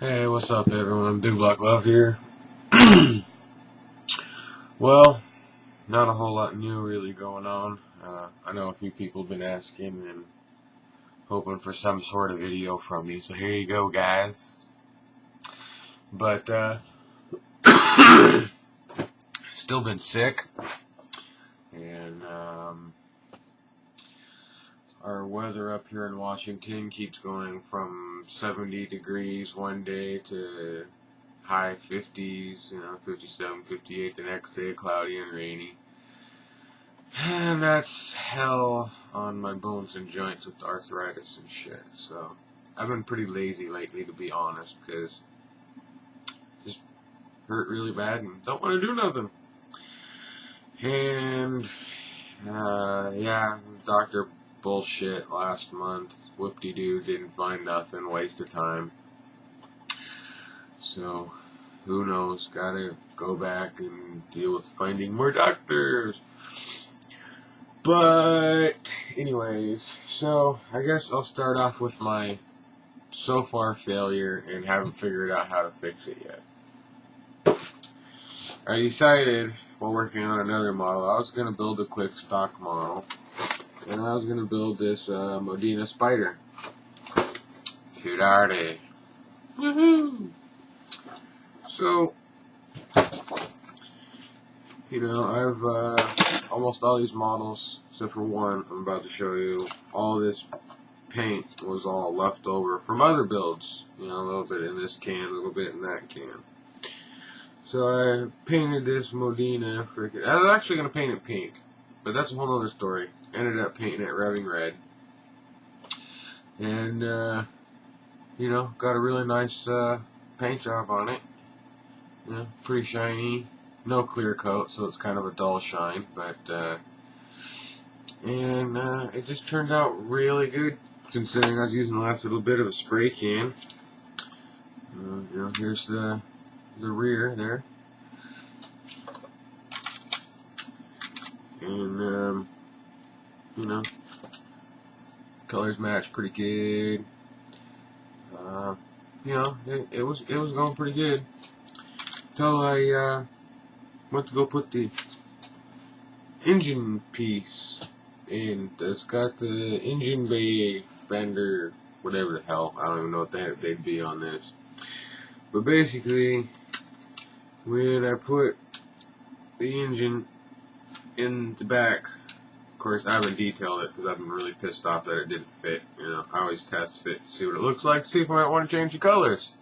Hey, what's up everyone? Big Block Love here. Well, not a whole lot new really going on. I know a few people have been asking and hoping for some sort of video from me, so here you go guys. But, still been sick, and, our weather up here in Washington keeps going from 70 degrees one day to high 50s, 57, 58 the next day, cloudy and rainy. And that's hell on my bones and joints with arthritis and shit. So I've been pretty lazy lately, to be honest, because it just hurt really bad and don't want to do nothing. And yeah, doctor bullshit last month. Whoop-de-doo, didn't find nothing, waste of time. So who knows, gotta go back and deal with finding more doctors. But anyways, so I guess I'll start off with my so far failure and haven't figured out how to fix it yet. I decided while working on another model, I was going to build a quick stock model, and I was going to build this Modina spider. Furare. Woohoo! So, I've almost all these models, except for one I'm about to show you, all this paint was all left over from other builds. A little bit in this can, a little bit in that can. So I painted this Modina freaking. I was actually going to paint it pink, but that's a whole other story. Ended up painting it revving red. And, got a really nice paint job on it. Pretty shiny. No clear coat, so it's kind of a dull shine, but it just turned out really good, considering I was using the last little bit of a spray can. Here's the rear there, and colors match pretty good. It was going pretty good until I went to go put the engine piece in. It's got the engine bay fender, whatever the hell. I don't even know what they'd be on this. But basically, when I put the engine in the back, of course I haven't detailed it because I've been really pissed off that it didn't fit. I always test fit to see what it looks like, see if I might want to change the colors.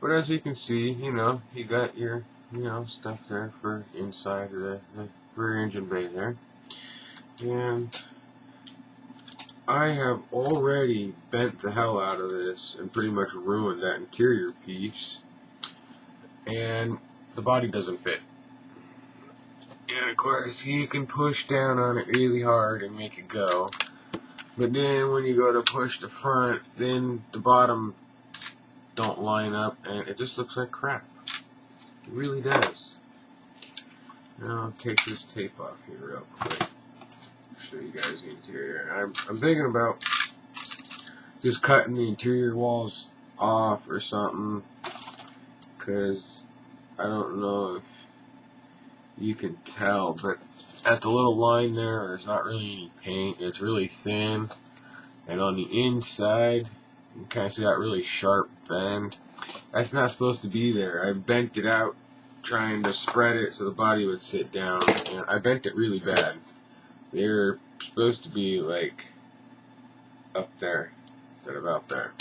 But as you can see, you got your stuff there for inside of the rear engine bay there. And I have already bent the hell out of this and pretty much ruined that interior piece. And the body doesn't fit. And of course, you can push down on it really hard and make it go. But then when you go to push the front, then the bottom don't line up and it just looks like crap. It really does. Now I'll take this tape off here real quick. Show you guys the interior. I'm thinking about just cutting the interior walls off or something, because I don't know if you can tell, but at the little line there's not really any paint. It's really thin, and on the inside you can kind of see that really sharp bend. That's not supposed to be there. I bent it out trying to spread it so the body would sit down, and I bent it really bad. They're supposed to be like up there instead of out there.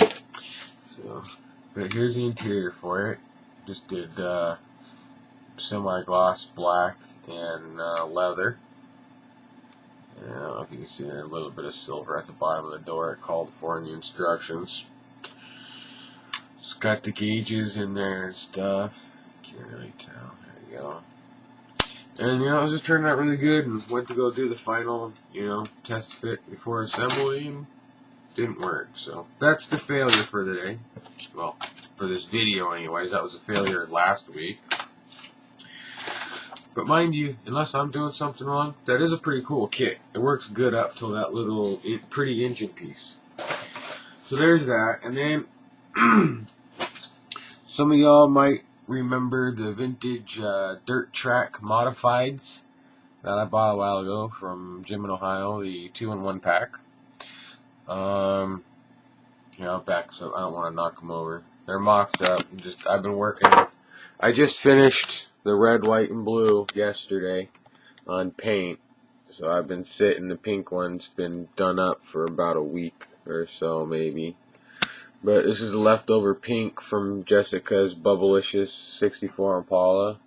So, but here's the interior for it. Just did semi-gloss black and leather. And I don't know if you can see there, a little bit of silver at the bottom of the door. It called for in the instructions. It's got the gauges in there and stuff. Can't really tell. There you go. And, it was just turning out really good, and went to go do the final, test fit before assembly, and didn't work. So, that's the failure for the day. Well, for this video anyways. That was a failure last week. But mind you, unless I'm doing something wrong, that is a pretty cool kit. It works good up till that little pretty engine piece. So there's that, and then Some of y'all might remember the vintage dirt track modifieds that I bought a while ago from Jim in Ohio, the 2-in-1 pack. Back, so I don't want to knock them over. They're mocked up. I've been working. I just finished the red, white, and blue yesterday on paint. So I've been sitting. The pink one's been done up for about a week or so, maybe. But this is the leftover pink from Jessica's Bubblicious 64 Impala.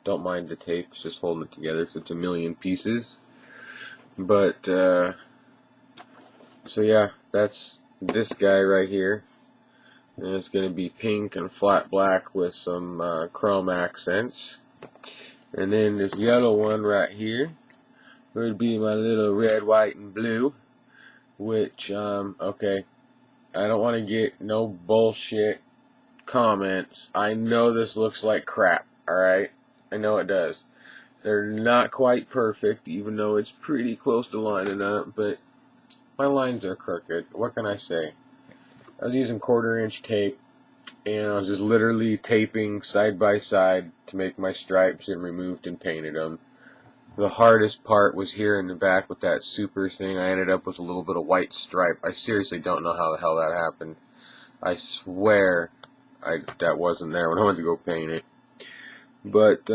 Don't mind the tape, it's just holding it together because it's a million pieces. But, so yeah, that's this guy right here. And it's going to be pink and flat black with some chrome accents. And then this yellow one right here would be my little red, white, and blue. Which, okay, I don't want to get no bullshit comments. I know this looks like crap, alright? I know it does. They're not quite perfect, even though it's pretty close to lining up, but my lines are crooked. What can I say? I was using 1/4-inch tape, and I was just literally taping side by side to make my stripes, and removed and painted them. The hardest part was here in the back with that super thing. I ended up with a little bit of white stripe. I seriously don't know how the hell that happened. I swear that wasn't there when I went to go paint it. But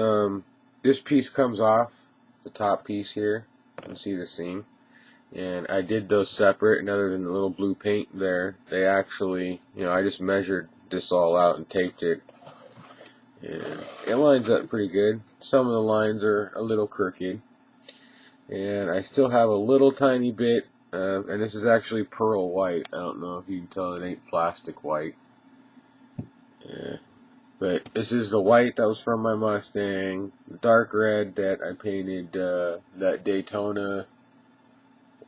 this piece comes off, the top piece here. You can see the seam. And I did those separate, and other than the little blue paint there, they actually, I just measured this all out and taped it. And it lines up pretty good. Some of the lines are a little crooked. And I still have a little tiny bit, and this is actually pearl white. I don't know if you can tell it ain't plastic white. Yeah. But this is the white that was from my Mustang, the dark red that I painted that Daytona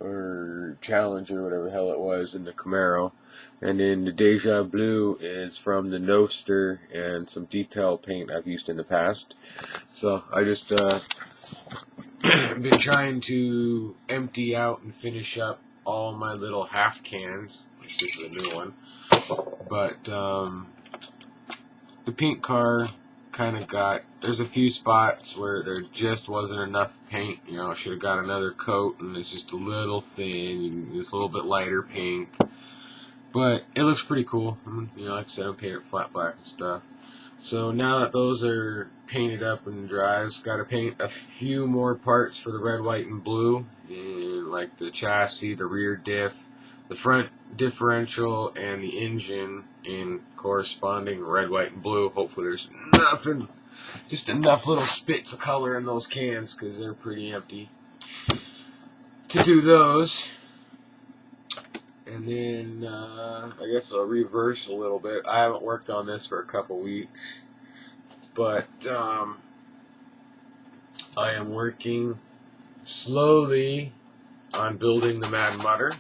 or Challenger, whatever the hell it was, in the Camaro. And then the Deja Blue is from the Noster and some detail paint I've used in the past. So I just been trying to empty out and finish up all my little half cans. This is the new one. But the pink car kind of there's a few spots where there just wasn't enough paint. Should have got another coat, and it's just a little thin. It's a little bit lighter pink. But it looks pretty cool. Like I said, I'm painting it flat black and stuff. So now that those are painted up and dry, I've got to paint a few more parts for the red, white, and blue. And like the chassis, the rear diff, the front differential, and the engine in corresponding red, white, and blue. Hopefully there's just enough little spits of color in those cans, because they're pretty empty, to do those. And then I guess I'll reverse a little bit. I haven't worked on this for a couple weeks, but I am working slowly on building the Mad Mutter.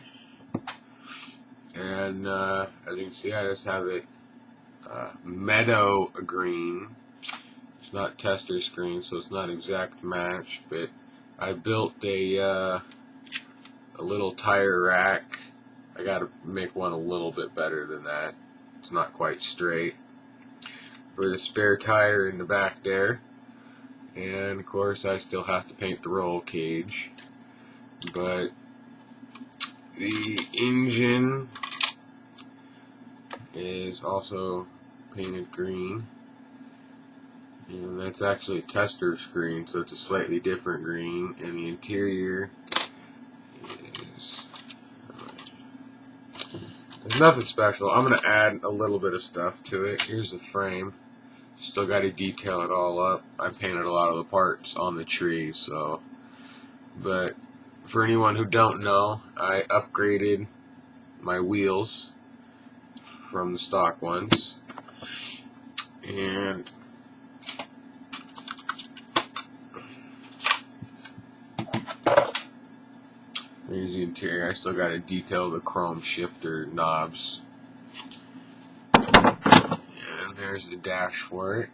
And as you can see, I just have it meadow green. It's not tester screen, so it's not exact match, but I built a little tire rack. I gotta make one a little bit better than that. It's not quite straight. For the spare tire in the back there. And of course I still have to paint the roll cage. But the engine is also painted green. And that's actually a tester screen, so it's a slightly different green. And the interior is... There's nothing special. I'm going to add a little bit of stuff to it. Here's the frame. Still got to detail it all up. I painted a lot of the parts on the tree, so. But for anyone who don't know, I upgraded my wheels from the stock ones. And there's the interior. I still got to detail the chrome shifter knobs. And there's the dash for it.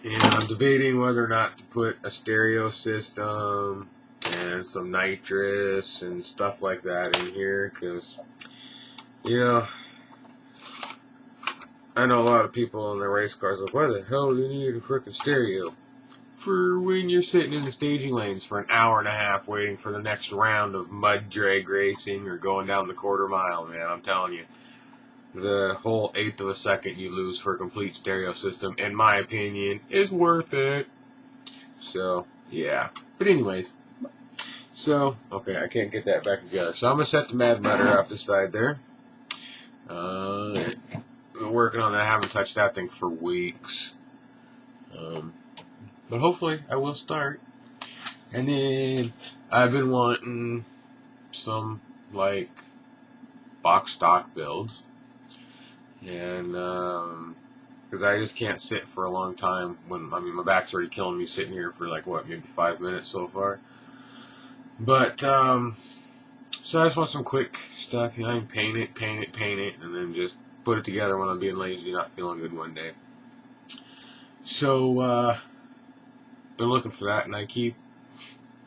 And I'm debating whether or not to put a stereo system and some nitrous and stuff like that in here, because You know, I know a lot of people on their race cars like, why the hell do you need a freaking stereo? For when you're sitting in the staging lanes for an hour and a half waiting for the next round of mud drag racing or going down the quarter mile, man, I'm telling you. The whole eighth of a second you lose for a complete stereo system, in my opinion, is worth it. So, yeah. But anyways, so, okay, I can't get that back together. So I'm going to set the Mad Mutter off the side there. Been working on that. I haven't touched that thing for weeks. But hopefully I will start. And then I've been wanting some, like, box stock builds. And, because I just can't sit for a long time when, I mean, my back's already killing me sitting here for, like, what, maybe 5 minutes so far. But, so I just want some quick stuff, you know, I can paint it, and then just put it together when I'm being lazy, not feeling good one day. So, been looking for that, and I keep,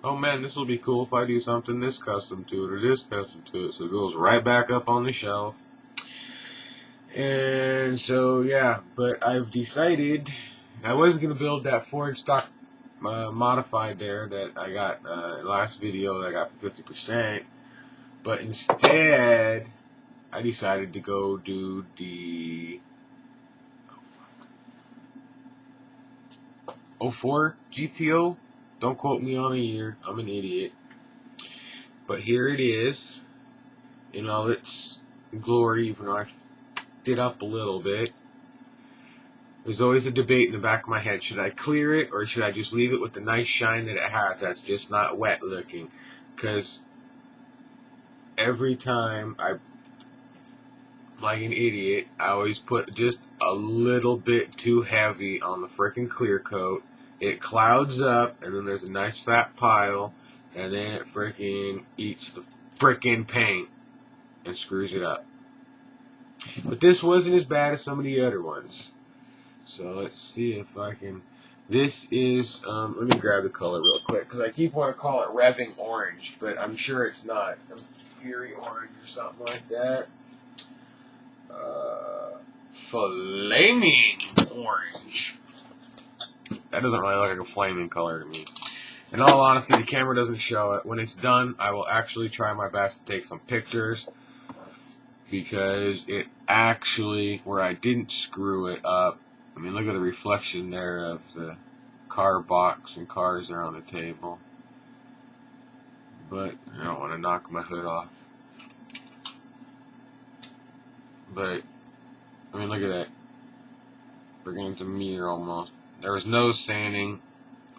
oh man, this will be cool if I do something this custom to it, or this custom to it, so it goes right back up on the shelf. And so, yeah, but I've decided, I was going to build that Ford stock modified there that I got last video that I got for 50%, but instead I decided to go do the 04 GTO. Don't quote me on a year, I'm an idiot, but here it is in all its glory, even though I it up a little bit. There's always a debate in the back of my head, should I clear it or should I just leave it with the nice shine that it has that's just not wet looking? Because every time I, like an idiot, I always put just a little bit too heavy on the frickin' clear coat. It clouds up and then there's a nice fat pile and then it frickin' eats the frickin' paint and screws it up. But this wasn't as bad as some of the other ones. So let's see if I can. This is, let me grab the color real quick, because I keep wanting to call it Revving Orange, but I'm sure it's not. Fury Orange or something like that. Flaming Orange. That doesn't really look like a flaming color to me. In all honesty, the camera doesn't show it. When it's done, I will actually try my best to take some pictures, because it actually, where I didn't screw it up, I mean, look at the reflection there of the car box and cars there on the table. But I don't want to knock my hood off. But, I mean, look at that. Bringing it to mirror almost. There was no sanding.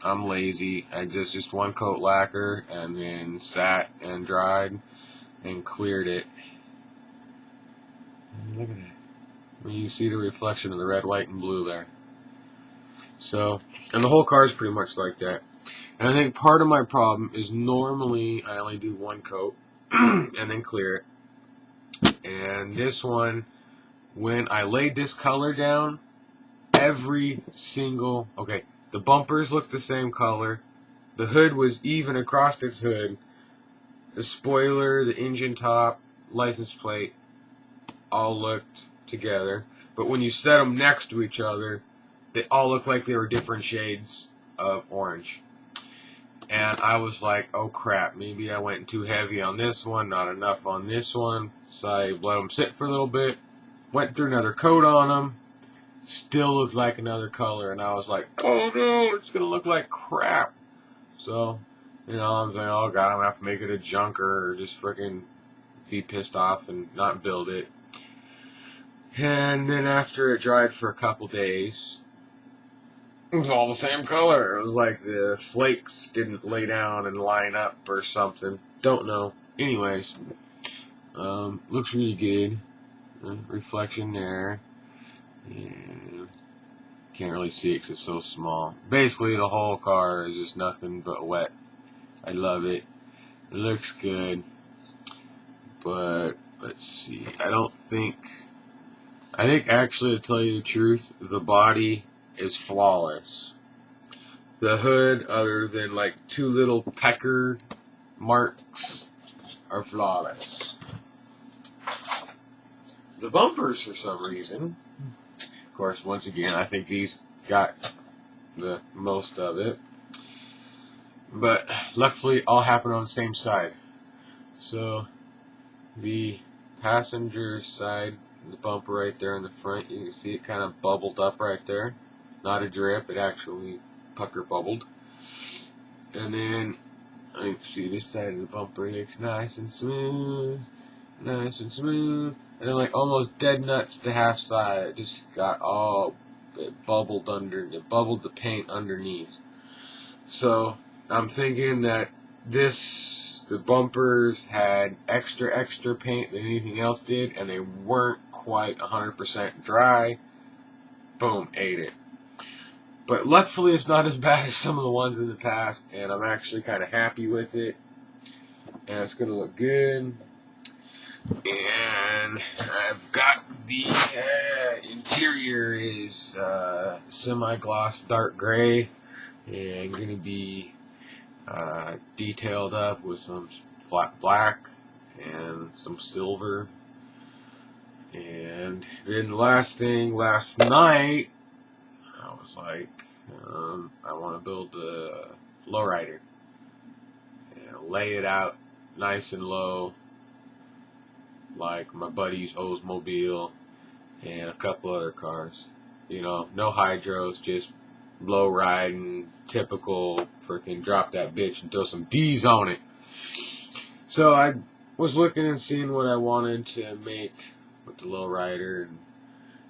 I'm lazy. I just one coat lacquer and then sat and dried and cleared it. And look at that. You see the reflection of the red, white, and blue there. So, and the whole car is pretty much like that. And I think part of my problem is normally I only do one coat and then clear it. And this one, when I laid this color down, every single, okay, the bumpers look the same color. The hood was even across its hood. The spoiler, the engine top, license plate, all looked together. But when you set them next to each other, they all look like they were different shades of orange. And I was like, oh crap, maybe I went too heavy on this one, not enough on this one. So I let them sit for a little bit, went through another coat on them, still looked like another color. And I was like, oh no, it's going to look like crap. So, you know, I'm saying, oh god, I'm going to have to make it a junker or just freaking be pissed off and not build it. And then after it dried for a couple days, it was all the same color. It was like the flakes didn't lay down and line up or something. Don't know. Anyways, looks really good. Reflection there. And can't really see it because it's so small. Basically, the whole car is just nothing but wet. I love it. It looks good. But, let's see. I think actually, to tell you the truth, the body is flawless. The hood, other than like two little pecker marks, are flawless. the bumpers, for some reason, of course, once again, I think these got the most of it, but luckily all happened on the same side. So the passenger side, the bumper right there in the front, you can see it kind of bubbled up right there. Not a drip, it actually pucker bubbled. And then you can see this side of the bumper looks nice and smooth. Nice and smooth. And then like almost dead nuts to half side. It just got all, it bubbled the paint underneath. So I'm thinking that the bumpers had extra paint than anything else did, and they weren't quite 100% dry. Boom, ate it. But luckily it's not as bad as some of the ones in the past, and I'm actually kind of happy with it. And it's going to look good. And I've got the interior is semi-gloss dark gray, and going to be detailed up with some flat black and some silver. And then the last thing, last night, I was like, I want to build a lowrider and lay it out nice and low, like my buddy's Oldsmobile and a couple other cars. You know, no hydros, just low riding, typical freaking drop that bitch and throw some D's on it. So I was looking and seeing what I wanted to make with the lowrider, and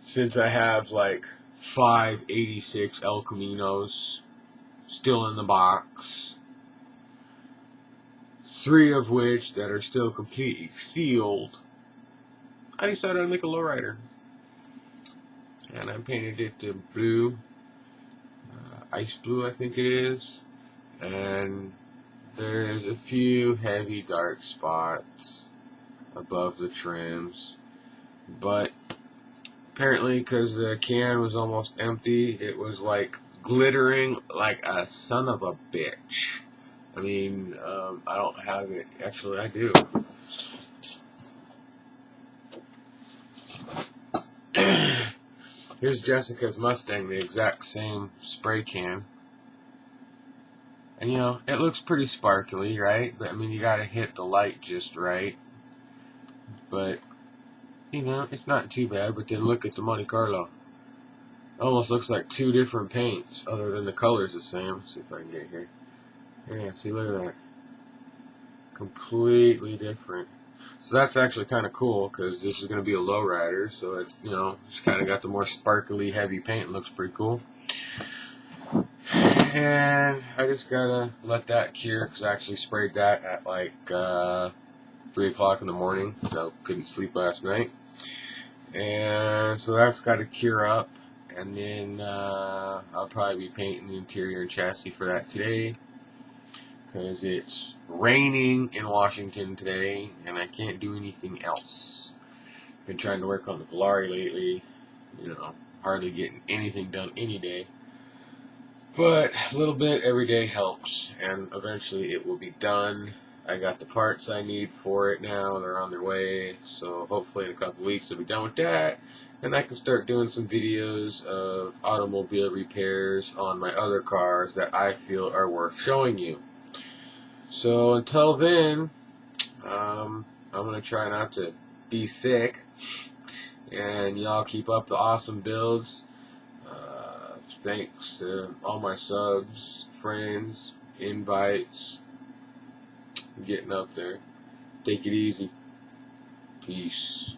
since I have like 5 '86 El Caminos still in the box, 3 of which that are still completely sealed, I decided to make a lowrider, and I painted it to blue, ice blue I think it is, and there's a few heavy dark spots above the trims, but apparently because the can was almost empty, it was like glittering like a son of a bitch. I mean, I don't have it, actually I do. Here's Jessica's Mustang, the exact same spray can. And you know, it looks pretty sparkly, right? But I mean, you gotta hit the light just right. But, you know, it's not too bad. But then look at the Monte Carlo. It almost looks like 2 different paints, other than the color's the same. Let's see if I can get here. Yeah, see, look at that. Completely different. So that's actually kind of cool, because this is going to be a lowrider, so it, you know, it's kind of got the more sparkly, heavy paint. It looks pretty cool. And I just gotta let that cure, because I actually sprayed that at like 3 o'clock in the morning, so couldn't sleep last night. And so that's got to cure up, and then I'll probably be painting the interior and chassis for that today, because it's raining in Washington today, and I can't do anything else. Been trying to work on the Volare lately, you know, hardly getting anything done any day. But a little bit every day helps, and eventually it will be done. I got the parts I need for it now, they're on their way, so hopefully in a couple weeks I'll be done with that, and I can start doing some videos of automobile repairs on my other cars that I feel are worth showing you. So until then, I'm going to try not to be sick, and y'all keep up the awesome builds. Thanks to all my subs, friends, invites, getting up there. Take it easy. Peace.